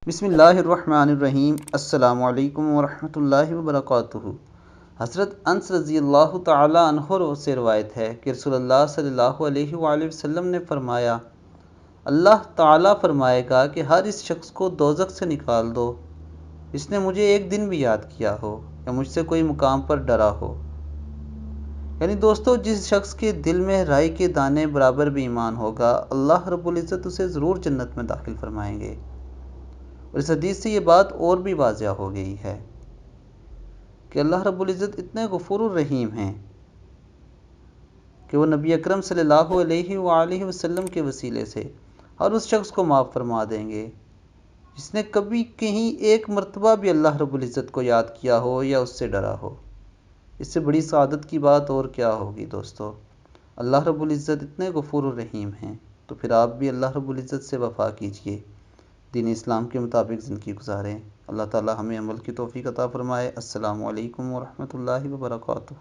بسم اللہ الرحمن الرحیم۔ السلام علیکم ورحمۃ اللہ وبرکاتہ۔ حضرت انس رضی اللہ تعالی عنہ سے روایت ہے کہ رسول اللہ صلی اللہ علیہ وآلہ وسلم نے فرمایا، اللہ تعالیٰ فرمائے گا کہ ہر اس شخص کو دوزخ سے نکال دو جس نے مجھے ایک دن بھی یاد کیا ہو یا مجھ سے کوئی مقام پر ڈرا ہو۔ یعنی دوستو، جس شخص کے دل میں رائی کے دانے برابر بھی ایمان ہوگا، اللہ رب العزت اسے ضرور جنت میں داخل فرمائیں گے۔ اور اس حدیث سے یہ بات اور بھی واضح ہو گئی ہے کہ اللہ رب العزت اتنے غفور الرحیم ہیں کہ وہ نبی اکرم صلی اللہ علیہ وآلہ وسلم کے وسیلے سے ہر اس شخص کو معاف فرما دیں گے جس نے کبھی کہیں ایک مرتبہ بھی اللہ رب العزت کو یاد کیا ہو یا اس سے ڈرا ہو۔ اس سے بڑی سعادت کی بات اور کیا ہوگی دوستو۔ اللہ رب العزت اتنے غفور الرحیم ہیں، تو پھر آپ بھی اللہ رب العزت سے وفا کیجئے، دین اسلام کے مطابق زندگی گزاریں۔ اللہ تعالی ہمیں عمل کی توفیق عطا فرمائے۔ السلام علیکم ورحمۃ اللہ وبرکاتہ۔